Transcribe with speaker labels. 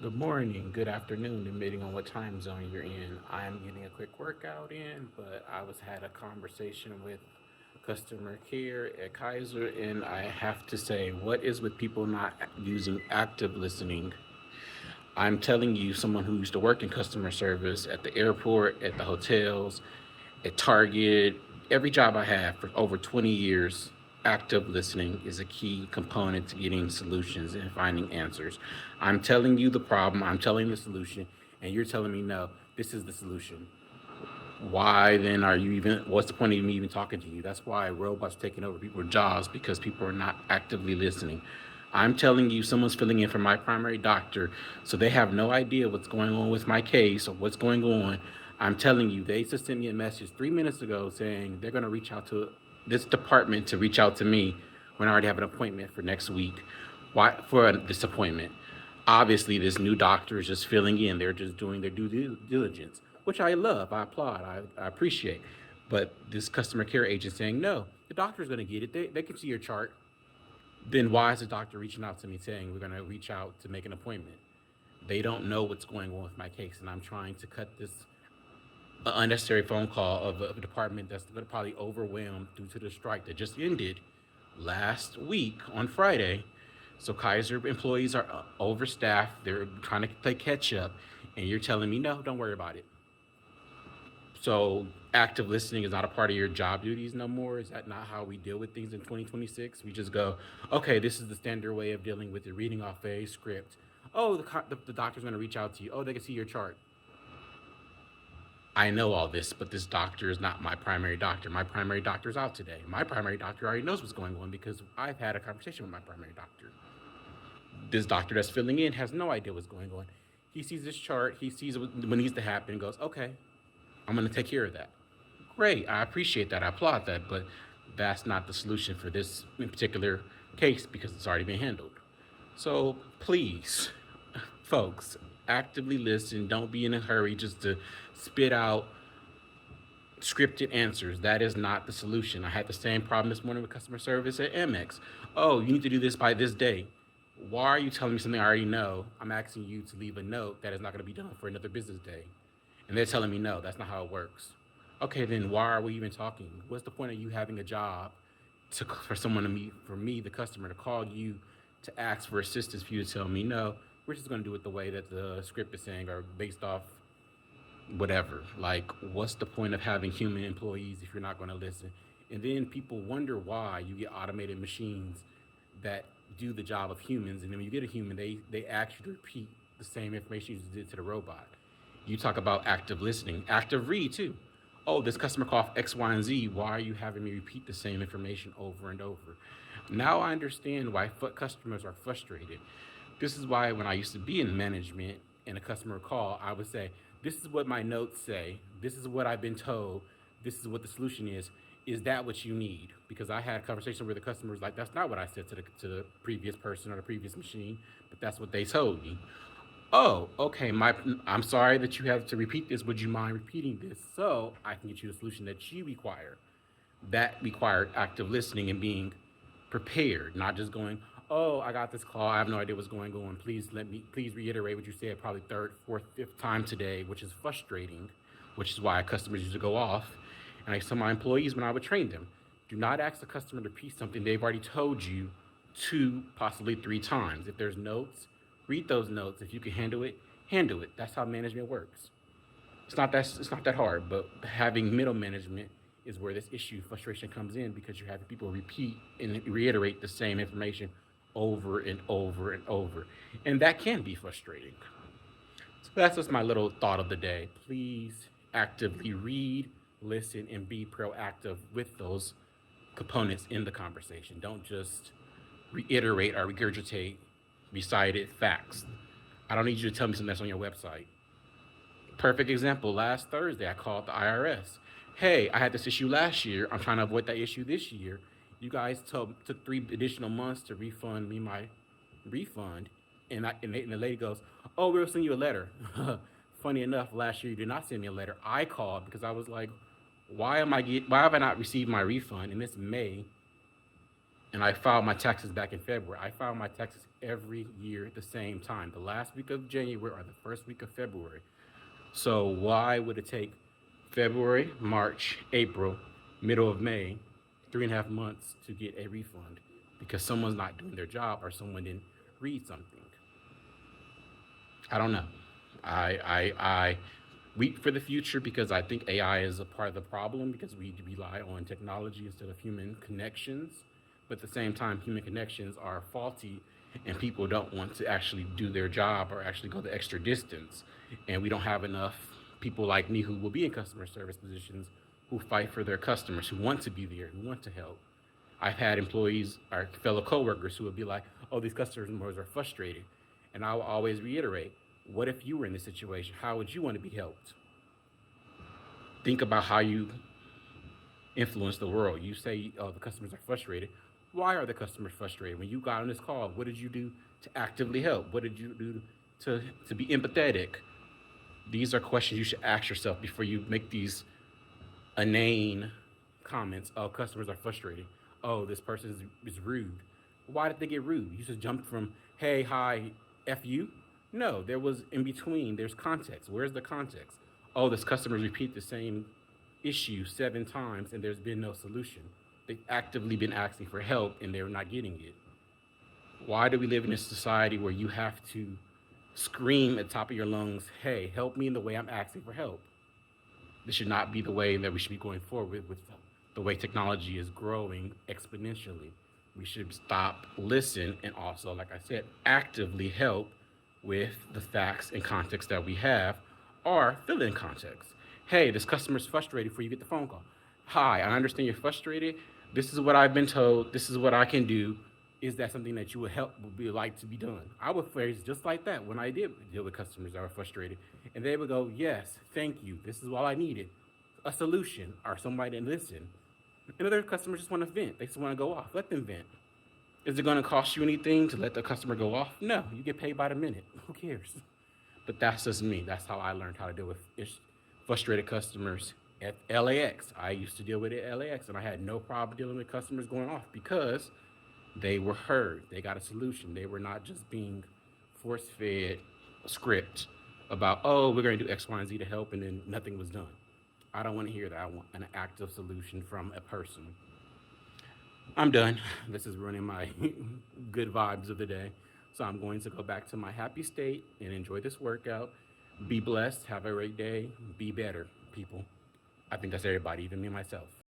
Speaker 1: Good morning, good afternoon, depending on what time zone you're in. I'm getting a quick workout in, but I was had a conversation with customer care at Kaiser, and I have to say, what is with people not using active listening? I'm telling you, someone who used to work in customer service at the airport, at the hotels, at Target, every job I had for over 20 years, active listening is a key component to getting solutions and finding answers. I'm telling you the problem, I'm telling you the solution, and you're telling me no, this is the solution. Why then are you even, what's the point of me even talking to you? That's why robots are taking over people's jobs, because people are not actively listening. I'm telling you, someone's filling in for my primary doctor, so they have no idea what's going on with my case or what's going on. I'm telling you, they just sent me a message 3 minutes ago saying they're going to reach out to this department to reach out to me when I already have an appointment for next week. Why for this appointment? Obviously, this new doctor is just filling in. They're just doing their due diligence, which I love. I applaud. I appreciate. But this customer care agent saying, no, the doctor's going to get it. They can see your chart. Then why is the doctor reaching out to me saying we're going to reach out to make an appointment? They don't know what's going on with my case, and I'm trying to cut this unnecessary phone call of a department that's going to probably overwhelmed due to the strike that just ended last week on Friday. So Kaiser employees are overstaffed. They're trying to play catch up, and you're telling me no, don't worry about it. So active listening is not a part of your job duties no more. Is that not how we deal with things in 2026? We just go, okay, this is the standard way of dealing with it. Reading off a script. Oh, the doctor's going to reach out to you. Oh, they can see your chart. I know all this, but this doctor is not my primary doctor. My primary doctor's out today. My primary doctor already knows what's going on because I've had a conversation with my primary doctor. This doctor that's filling in has no idea what's going on. He sees this chart, he sees what needs to happen, and goes, okay, I'm going to take care of that. Great, I appreciate that, I applaud that, but that's not the solution for this in particular case because it's already been handled. So please, folks, actively listen. Don't be in a hurry just to spit out scripted answers. That is not the solution. I had the same problem this morning with customer service at Amex. Oh, you need to do this by this day. Why are you telling me something I already know? I'm asking you to leave a note that is not going to be done for another business day. And they're telling me no, that's not how it works. Okay, then why are we even talking? What's the point of you having a job for someone to meet, for me, the customer, to call you to ask for assistance for you to tell me no? We're just going to do it the way that the script is saying or based off whatever. Like, what's the point of having human employees if you're not going to listen? And then people wonder why you get automated machines that do the job of humans, and then when you get a human, they ask you to repeat the same information you did to the robot. You talk about active listening, active read too. Oh, this customer called X, Y, and Z. Why are you having me repeat the same information over and over? Now I understand why customers are frustrated. This is why when I used to be in management and a customer call, I would say, this is what my notes say. This is what I've been told. This is what the solution is. Is that what you need? Because I had a conversation where the customer was like, that's not what I said to the previous person or the previous machine, but that's what they told me. Oh, okay. I'm sorry that you have to repeat this. Would you mind repeating this so I can get you the solution that you require? That required active listening and being prepared, not just going, oh, I got this call. I have no idea what's going on. Please reiterate what you said probably third, fourth, fifth time today, which is frustrating, which is why customers used to go off. And I tell my employees when I would train them, do not ask the customer to repeat something they've already told you two, possibly three times. If there's notes, read those notes. If you can handle it, handle it. That's how management works. It's not that hard, but having middle management is where this issue frustration comes in because you're having people repeat and reiterate the same information over and over and over, and that can be frustrating. So that's just my little thought of the day. Please actively read, listen, and be proactive with those components in the conversation. Don't just reiterate or regurgitate recited facts. I don't need you to tell me something that's on your website. Perfect example. Last Thursday, I called the IRS. Hey, I had this issue last year. I'm trying to avoid that issue this year. You guys took 3 additional months to refund me my refund. And the lady goes, oh, we'll send you a letter. Funny enough, last year you did not send me a letter. I called because I was like, why have I not received my refund? And it's May and I filed my taxes back in February. I filed my taxes every year at the same time, the last week of January or the first week of February. So why would it take February, March, April, middle of May, 3.5 months to get a refund? Because someone's not doing their job or someone didn't read something. I don't know. I weep for the future because I think AI is a part of the problem because we rely on technology instead of human connections. But at the same time, human connections are faulty and people don't want to actually do their job or actually go the extra distance. And we don't have enough people like me who will be in customer service positions who fight for their customers, who want to be there, who want to help. I've had employees or fellow coworkers who would be like, "Oh, these customers are frustrated," and I will always reiterate, "What if you were in this situation? How would you want to be helped?" Think about how you influence the world. You say, "Oh, the customers are frustrated." Why are the customers frustrated? When you got on this call, what did you do to actively help? What did you do to be empathetic? These are questions you should ask yourself before you make these inane comments. Oh, customers are frustrated. Oh, this person is rude. Why did they get rude? You just jumped from hey, hi, F you? No, there was in between. There's context. Where's the context? Oh, this customers repeat the same issue 7 times and there's been no solution. They've actively been asking for help and they're not getting it. Why do we live in a society where you have to scream at the top of your lungs, hey, help me in the way I'm asking for help? This should not be the way that we should be going forward with the way technology is growing exponentially. We should stop, listen, and also, like I said, actively help with the facts and context that we have or fill in context. Hey, this customer's frustrated before you get the phone call. Hi, I understand you're frustrated. This is what I've been told. This is what I can do. Is that something that you would be like to be done? I would phrase just like that when I did deal with customers that were frustrated, and they would go, "Yes, thank you. This is all I needed, a solution or somebody to listen." And other customers just want to vent. They just want to go off. Let them vent. Is it going to cost you anything to let the customer go off? No, you get paid by the minute. Who cares? But that's just me. That's how I learned how to deal with frustrated customers at LAX. I used to deal with it at LAX, and I had no problem dealing with customers going off because they were heard. They got a solution. They were not just being force fed a script about, oh, we're going to do X, Y, and Z to help, and then nothing was done. I don't want to hear that. I want an active solution from a person. I'm done. This is ruining my good vibes of the day. So I'm going to go back to my happy state and enjoy this workout. Be blessed. Have a great day. Be better, people. I think that's everybody, even me myself.